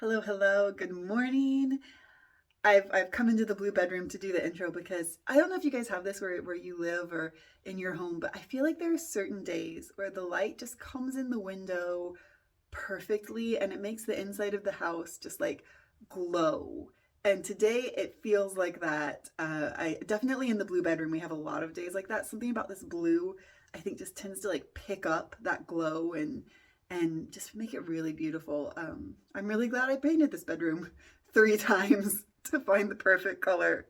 Hello, hello, good morning. I've come into the blue bedroom to do the intro because I don't know if you guys have this where you live or in your home, but I feel like there are certain days where the light just comes in the window perfectly and it makes the inside of the house just like glow. And today it feels like that. I definitely in the blue bedroom, we have a lot of days like that. Something about this blue, I think just tends to like pick up that glow and just make it really beautiful. I'm really glad I painted this bedroom 3 times to find the perfect color.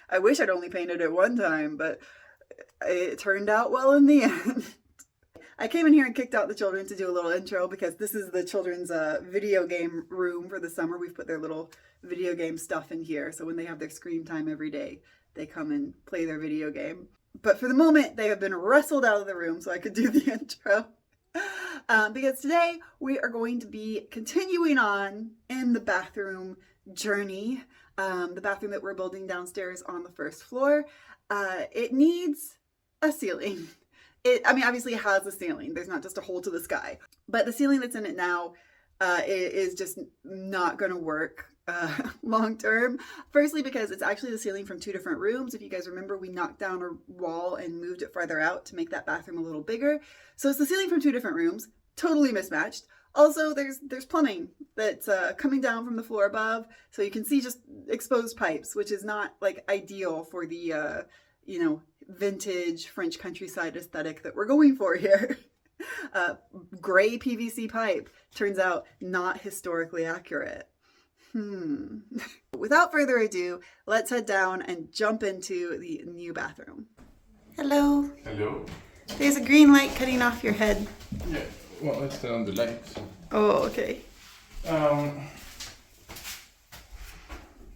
I wish I'd only painted it one time, but it turned out well in the end. I came in here and kicked out the children to do a little intro because this is the children's video game room for the summer. We've put their little video game stuff in here, so when they have their screen time every day, they come and play their video game. But for the moment, they have been wrestled out of the room so I could do the intro. Because today we are going to be continuing on in the bathroom journey. The bathroom that we're building downstairs on the first floor. It needs a ceiling. Obviously it has a ceiling. There's not just a hole to the sky. But the ceiling that's in it now is just not going to work long term. Firstly, because it's actually the ceiling from 2 different rooms. If you guys remember, we knocked down a wall and moved it farther out to make that bathroom a little bigger. So it's the ceiling from 2 different rooms, totally mismatched. Also, there's plumbing that's coming down from the floor above, so you can see just exposed pipes, which is not like ideal for the vintage French countryside aesthetic that we're going for here. Gray PVC pipe turns out not historically accurate. Without further ado, let's head down and jump into the new bathroom. Hello. Hello? There's a green light cutting off your head. Yeah, well, let's turn on the light. Oh, okay.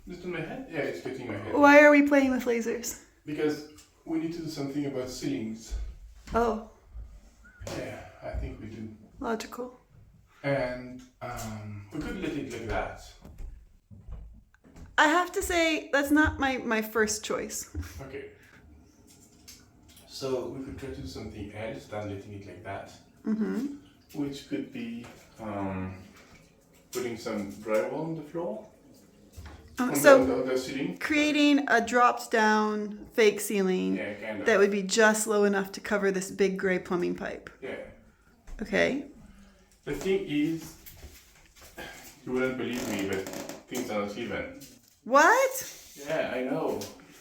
Just on my head? Yeah, it's cutting my head. Why are we playing with lasers? Because we need to do something about ceilings. Oh, Yeah, I think we do. logical. And we could let it like that. I have to say, that's not my first choice. Okay. So we could try to do something else than letting it like that. Mm-hmm. Which could be putting some drywall on the floor. On the ceiling. Creating a dropped down fake ceiling Yeah, kind of. that would be just low enough to cover this big gray plumbing pipe. Yeah. Okay. The thing is, you wouldn't believe me, but things are not even. What? Yeah, I know.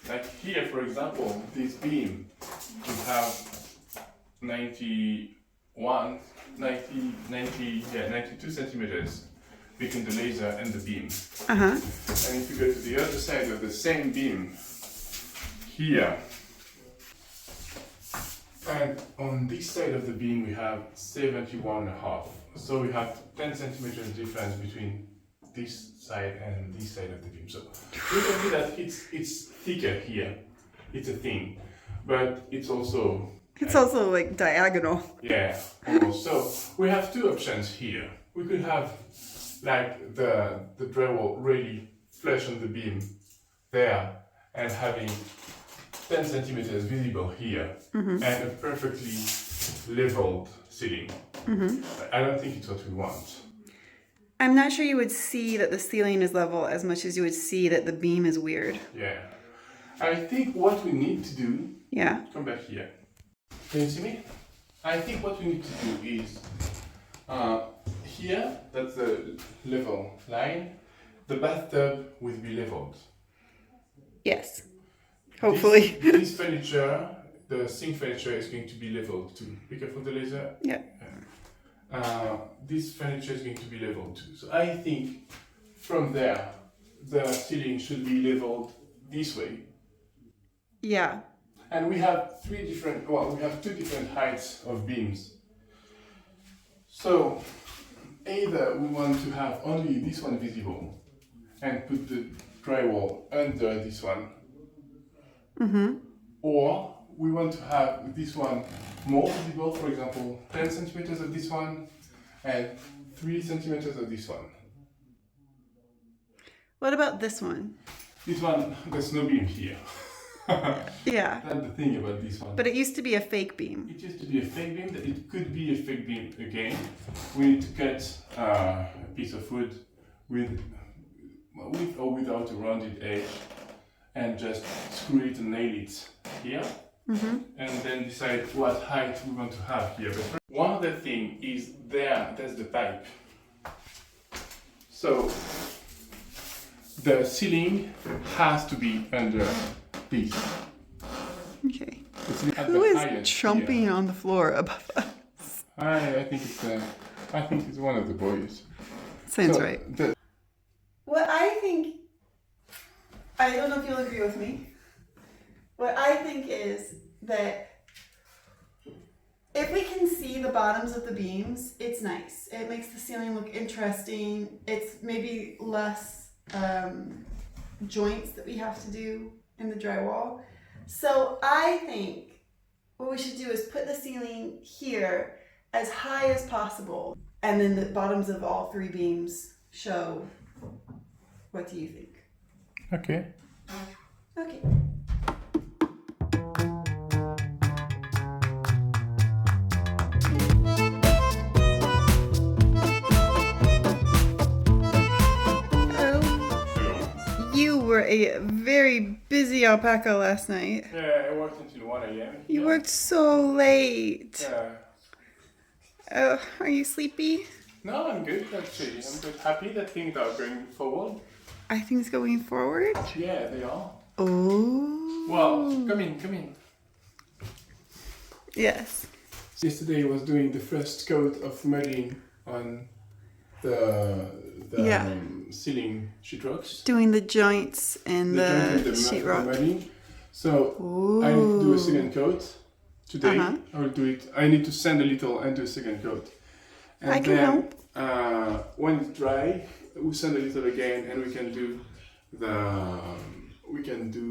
Like here, for example, this beam, you have 92 centimeters between the laser and the beam. Uh-huh. And if you go to the other side of the same beam, here, and on this side of the beam we have 71.5. So we have 10 centimeters difference between this side and this side of the beam. So you can see that it's thicker here. It's a thing, but it's also like diagonal. yeah, almost. So we have 2 options here. We could have like the drywall really flush on the beam there and having 10 centimeters visible here and a perfectly leveled ceiling. I don't think it's what we want. I'm not sure you would see that the ceiling is level as much as you would see that the beam is weird. Yeah. I think what we need to do, Yeah. come back here. Can you see me? I think what we need to do is here, that's the level line, the bathtub will be leveled. Yes. Hopefully. This furniture, the sink furniture is going to be leveled too. Be careful the laser. Yeah. This furniture is going to be leveled too. So I think from there, the ceiling should be leveled this way. Yeah. And we have 2 different heights of beams. So either we want to have only this one visible and put the drywall under this one. Or we want to have this one more visible, for example, 10 centimeters of this one and 3 centimeters of this one. What about this one? This one, there's no beam here. Yeah. That's the thing about this one. But it used to be a fake beam. It used to be a fake beam. It could be a fake beam again. We need to cut a piece of wood with or without a rounded edge, and just screw it and nail it here, and then decide what height we want to have here. But one other thing is there's the pipe. So the ceiling has to be under this. Okay. At Who the is highest chomping here. on the floor above us? I think it's one of the boys. Sounds So right. the- What I think, I don't know if you'll agree with me. What I think is that if we can see the bottoms of the beams, it's nice. It makes the ceiling look interesting. It's maybe less joints that we have to do in the drywall. So I think what we should do is put the ceiling here as high as possible, and then the bottoms of all three beams show. What do you think? Okay. Okay. You were a very busy alpaca last night. Yeah, I worked until 1 a.m. You worked so late. Yeah. Are you sleepy? No, I'm good actually. I'm quite happy that things are going forward. Are things going forward? Yeah, they are. Oh. Well, come in. Yes. Yesterday I was doing the first coat of mudding on the Yeah. Ceiling sheetrocks. Doing the joints and The joint the with the sheetrock. mudding. So I need to do a second coat today. Uh-huh. I will do it. I need to sand a little and do a second coat. And I can help. When it's dry, we sand a little again, and we can do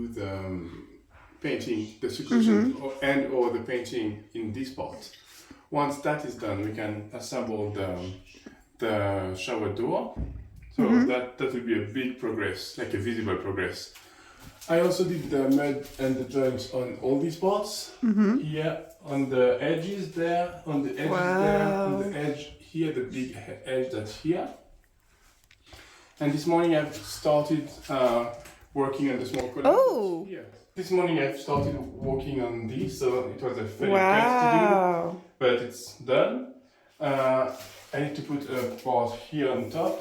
the painting, the succussion, or the painting in this part. Once that is done, we can assemble the shower door. So that will be a big progress, like a visible progress. I also did the mud and the joints on all these parts. Here on the edges there, on the edges there, on the edge here, the big edge that's here. And this morning I've started working on the small columns. Oh. Here. This morning I've started working on this, so it was a fairly quest to do, but it's done. I need to put a part here on top,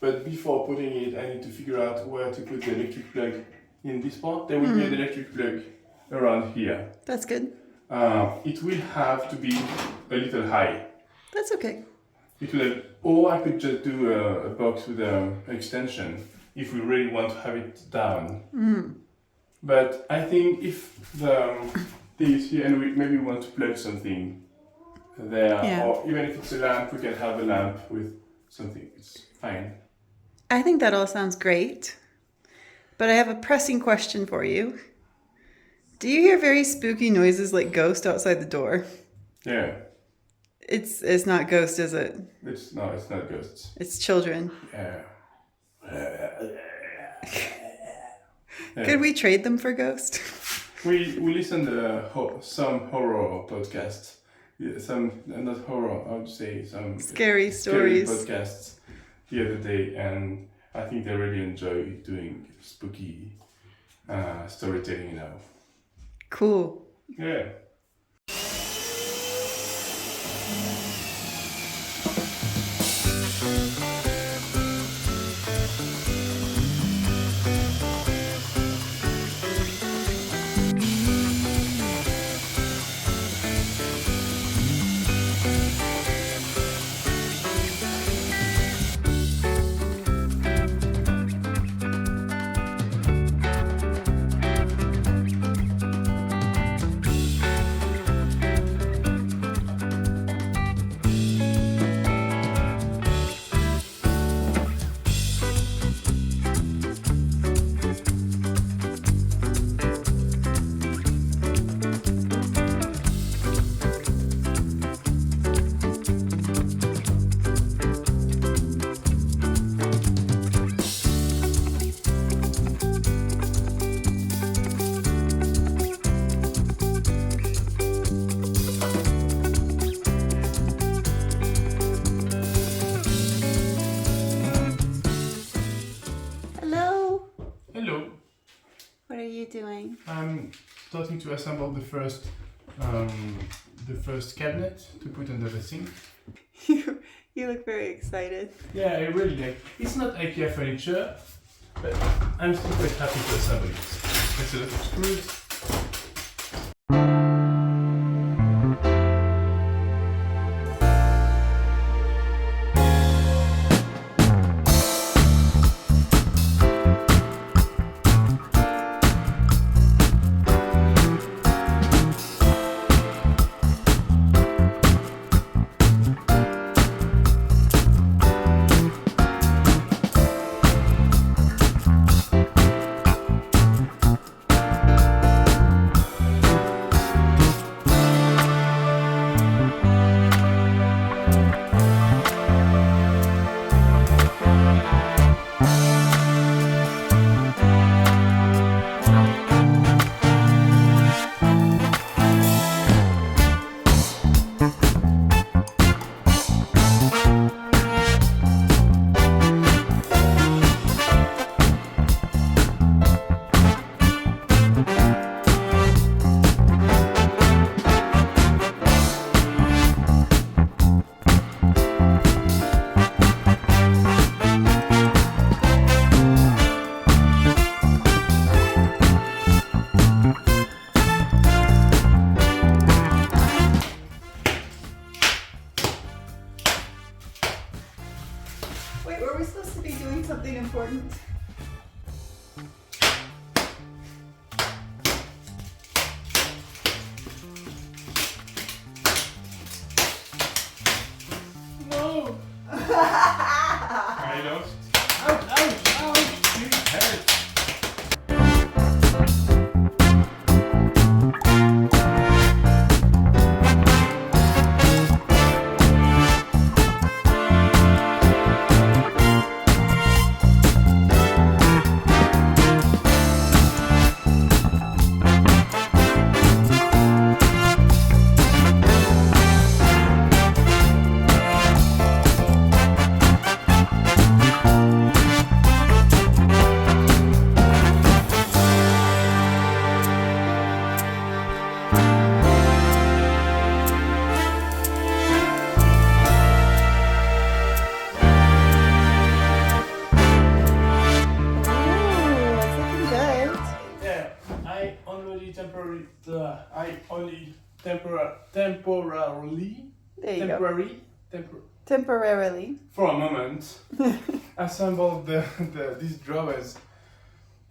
but before putting it, I need to figure out where to put the electric plug in this part. There will be an electric plug around here. That's good. It will have to be a little high. That's okay. It will have, or I could just do a box with an extension if we really want to have it down. But I think if this here, and we maybe want to plug something there, or even if it's a lamp, we can have a lamp with something. It's fine. I think that all sounds great. But I have a pressing question for you. Do you hear very spooky noises like ghosts outside the door? Yeah. It's not ghost, is it? It's not ghosts. It's children. Yeah. Could we trade them for ghost? We listened to some horror podcasts. Yeah, some not horror. I would say some Scary stories. podcasts the other day, and I think they really enjoy doing spooky storytelling now. Cool. Yeah. you doing? I'm starting to assemble the first cabinet to put under the sink. You look very excited. Yeah, I really like. It's not IKEA furniture, but I'm still quite happy to assemble it. There's a lot of screws. Wait, were we supposed to be doing something important? Whoa! I lost. Ouch, ouch, ouch! It hurts. Temporarily. For a moment, assembled these drawers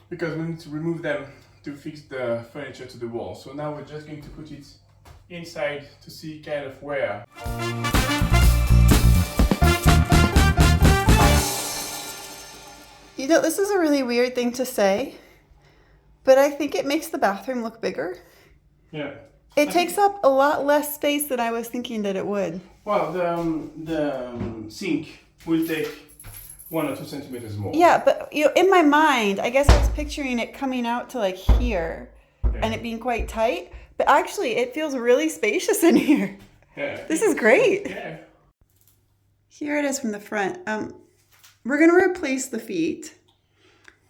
because we need to remove them to fix the furniture to the wall. So now we're just going to put it inside to see kind of where. You know, this is a really weird thing to say, but I think it makes the bathroom look bigger. Yeah. It takes up a lot less space than I was thinking that it would. Well, the sink will take 1 or 2 centimeters more. Yeah, but you know, in my mind, I guess I was picturing it coming out to like here and it being quite tight, but actually it feels really spacious in here. Yeah. This is great. Yeah. Here it is from the front. We're going to replace the feet.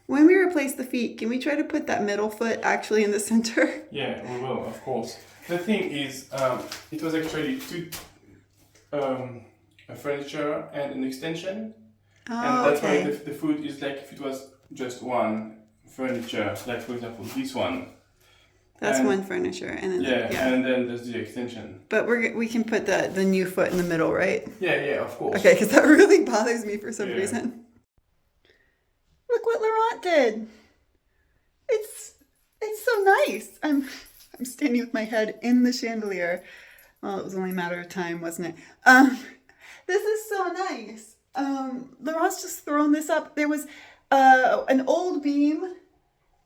When we replace the feet, can we try to put that middle foot actually in the center? Yeah, we will, of course. The thing is, it was actually a furniture and an extension. Oh, and that's okay. why the foot is like if it was just one furniture, like for example this one. That's and, one furniture, and then and then there's the extension. But we can put the new foot in the middle, right? Yeah, of course. Okay, because that really bothers me for some reason. Look what Laurent did. It's so nice. I'm standing with my head in the chandelier. Well, it was only a matter of time, wasn't it? This is so nice. Laurent's just thrown this up. There was an old beam,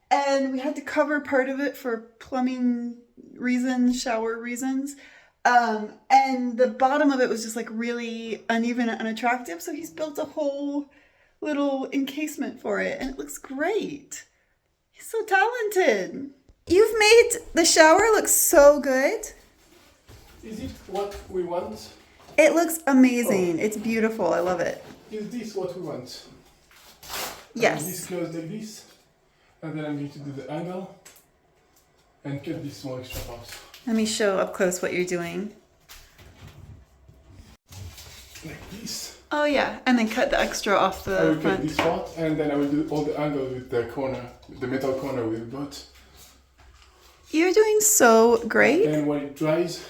and we had to cover part of it for plumbing reasons, shower reasons. And the bottom of it was just like really uneven and unattractive. So he's built a whole little encasement for it, and it looks great. He's so talented. You've made the shower look so good. Is it what we want? It looks amazing. It's beautiful. I love it. Is this what we want? Yes. This goes like this, and then I'm going to do the angle. and cut this small extra parts. Let me show up close what you're doing. Like this. Oh yeah, and then cut the extra off I the will cut front. this part and then I will do all the angles with the corner, the metal corner we bought. You're doing so great. Then when it dries,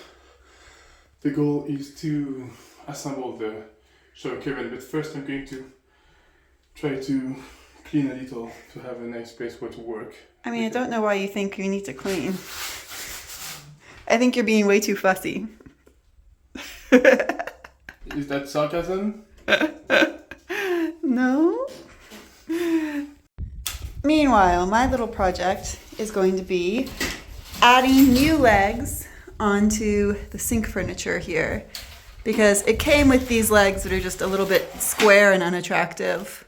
the goal is to assemble the shower curtain. But first I'm going to try to clean a little to have a nice place where to work. I mean, I don't know why you think you need to clean. I think you're being way too fussy. Is that sarcasm? No. Meanwhile, my little project is going to be adding new legs onto the sink furniture here because it came with these legs that are just a little bit square and unattractive.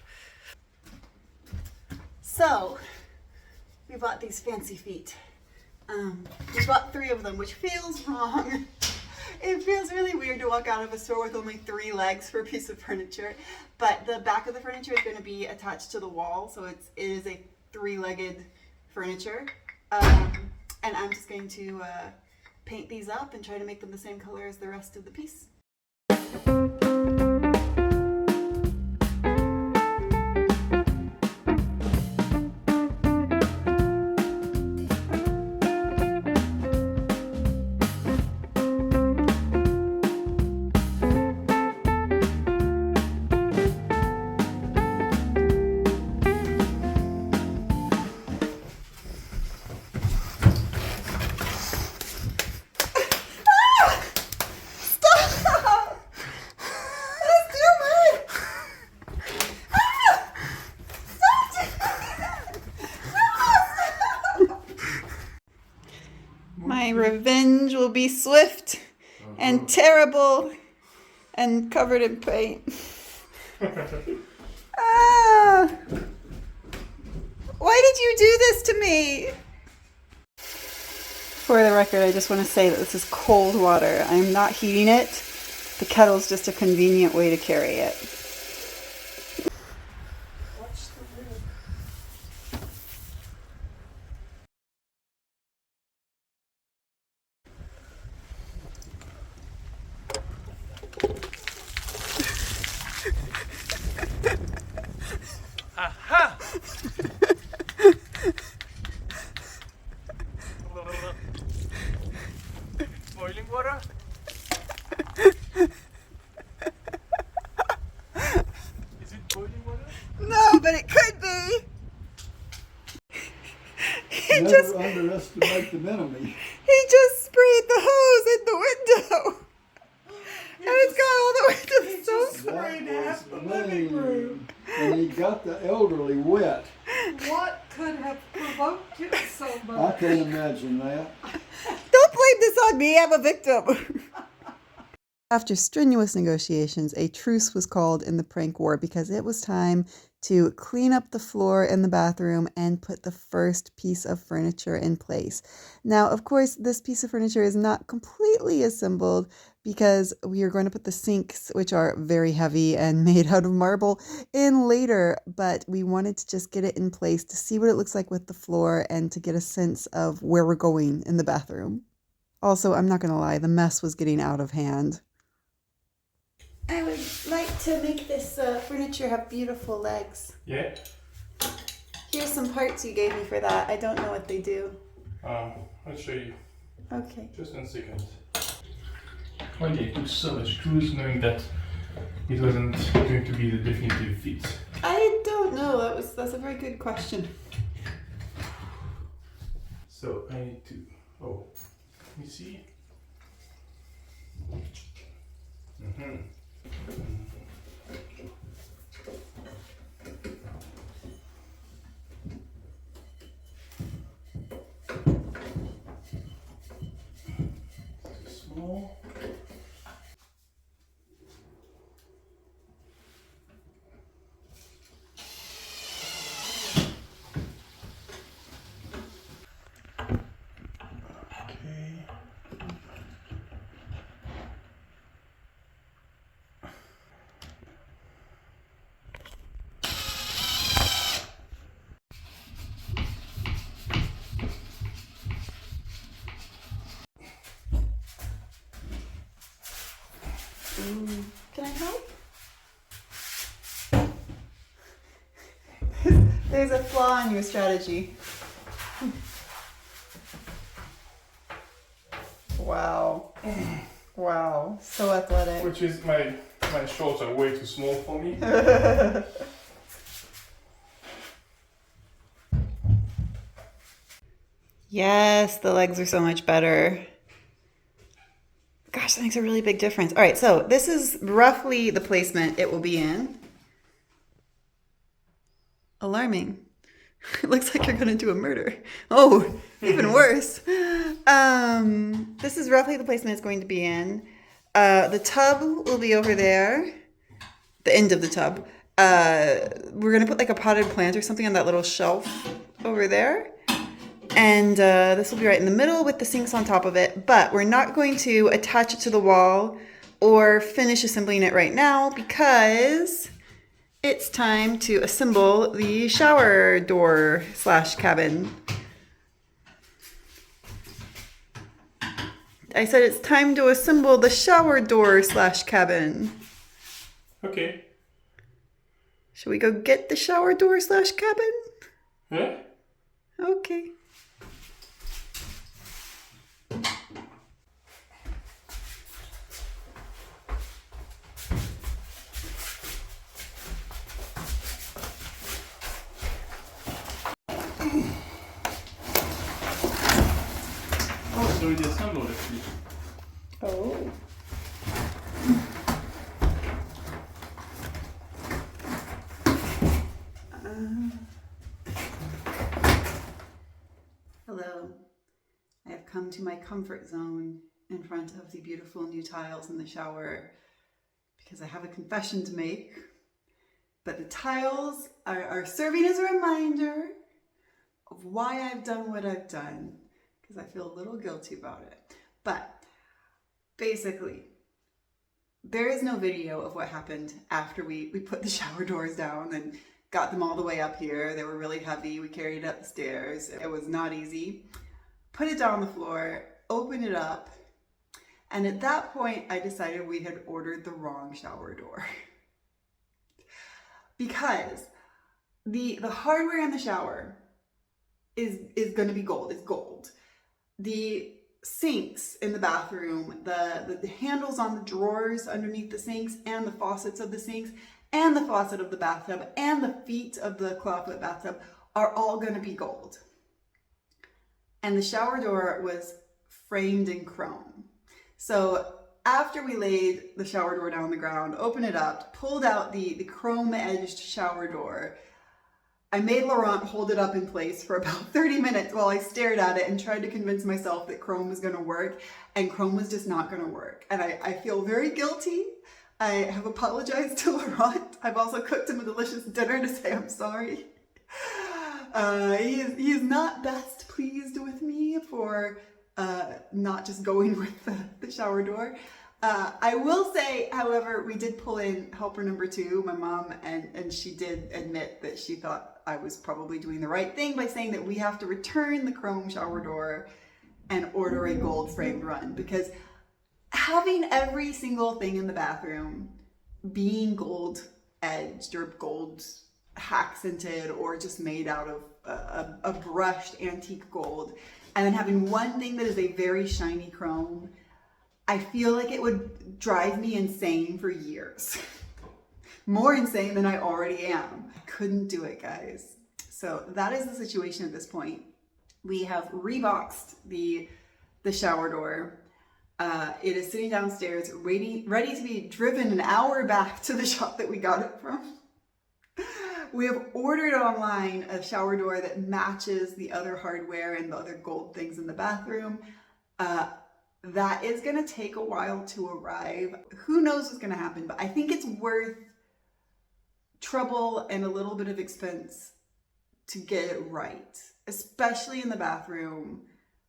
So, we bought these fancy feet. We bought 3 of them, which feels wrong. It feels really weird to walk out of a store with only 3 legs for a piece of furniture, but the back of the furniture is going to be attached to the wall, so it is a 3-legged furniture. And I'm just going to paint these up and try to make them the same color as the rest of the piece. My revenge will be swift and terrible and covered in paint. Ah! Why did you do this to me? For the record, I just want to say that this is cold water. I am not heating it. The kettle's just a convenient way to carry it. Aha! Boiling water? Is it boiling water? No, but it could be. Never underestimate the enemy. He just sprayed the hose in the window. And it's got all the way to the sofa. That was lame. And he got the elderly wet. What could have provoked it so I much? can't imagine that. Don't blame this on me, I'm a victim. After strenuous negotiations, a truce was called in the prank war because it was time to clean up the floor in the bathroom and put the first piece of furniture in place. Now, of course, this piece of furniture is not completely assembled because we are going to put the sinks, which are very heavy and made out of marble, in later, but we wanted to just get it in place to see what it looks like with the floor and to get a sense of where we're going in the bathroom. Also, I'm not going to lie, the mess was getting out of hand. I would like to make this furniture have beautiful legs. Yeah. Here's some parts you gave me for that. I don't know what they do. I'll show you. Okay. Just 1 second. Why did it put so much screws knowing that it wasn't going to be the definitive fit? I don't know. That's a very good question. So I need to, let me see. Small. There's a flaw in your strategy. Wow. Wow. So athletic. Which is my shorts are way too small for me. Yes, the legs are so much better. Gosh, that makes a really big difference. All right, so this is roughly the placement it will be in. Alarming. It looks like you're gonna do a murder. Oh, even worse. This is roughly the placement it's going to be in. The tub will be over there. The end of the tub. We're gonna put like a potted plant or something on that little shelf over there. And this will be right in the middle with the sinks on top of it. But we're not going to attach it to the wall or finish assembling it right now because it's time to assemble the shower door / cabin. I said it's time to assemble the shower door / cabin. Okay. Should we go get the shower door / cabin? Yeah? Okay. Oh, it's already assembled actually. Oh. Hello. I have come to my comfort zone in front of the beautiful new tiles in the shower because I have a confession to make. But the tiles are serving as a reminder of why I've done what I've done because I feel a little guilty about it. But basically, there is no video of what happened after we put the shower doors down and got them all the way up here. They were really heavy. We carried it up the stairs. It was not easy. Put it down on the floor, open it up, and at that point I decided we had ordered the wrong shower door. Because the hardware in the shower is going to be gold. It's gold. The sinks in the bathroom, the handles on the drawers underneath the sinks, and the faucets of the sinks, and the faucet of the bathtub, and the feet of the clawfoot bathtub are all going to be gold. And the shower door was framed in chrome. So after we laid the shower door down on the ground, opened it up, pulled out the chrome-edged shower door, I made Laurent hold it up in place for about 30 minutes while I stared at it and tried to convince myself that chrome was going to work, and chrome was just not going to work. And I feel very guilty. I have apologized to Laurent. I've also cooked him a delicious dinner to say I'm sorry. He is not best pleased with me for not just going with the shower door. I will say, however, we did pull in helper number 2, my mom, and she did admit that she thought I was probably doing the right thing by saying that we have to return the chrome shower door and order a gold framed one, because having every single thing in the bathroom being gold edged or gold accented or just made out of a brushed antique gold, and then having one thing that is a very shiny chrome, I feel like it would drive me insane for years. More insane than I already am. I couldn't do it, guys. So that is the situation at this point. We have reboxed the shower door. It is sitting downstairs, ready to be driven an hour back to the shop that we got it from. We have ordered online a shower door that matches the other hardware and the other gold things in the bathroom. That is going to take a while to arrive. Who knows what's going to happen, but I think it's worth trouble and a little bit of expense to get it right, especially in the bathroom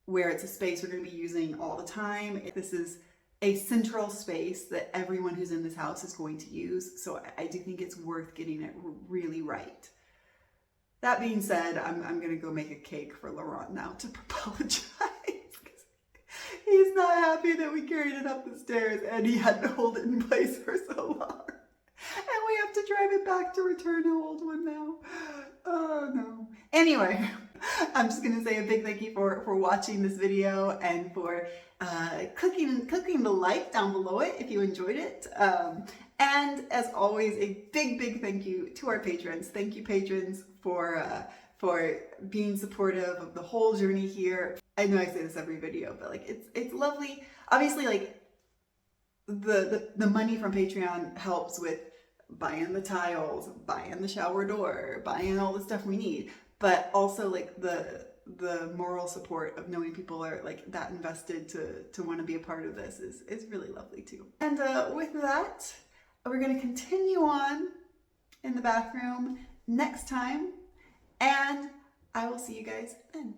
where it's a space we're going to be using all the time. This is a central space that everyone who's in this house is going to use, so I do think it's worth getting it really right. That being said, I'm going to go make a cake for Laurent now to apologize. He's not happy that we carried it up the stairs and he had to hold it in place for so long. And we have to drive it back to return an old one now. Oh Anyway, I'm just gonna say a big thank you for watching this video and for clicking the like down below it if you enjoyed it. And as always, a big thank you to our patrons. Thank you, patrons, for being supportive of the whole journey here. I know I say this every video, but like it's lovely. Obviously, like the money from Patreon helps with buying the tiles, buying the shower door, buying all the stuff we need, but also like the moral support of knowing people are like that invested to want to be a part of this is really lovely too. And with that, we're going to continue on in the bathroom next time, and I will see you guys then.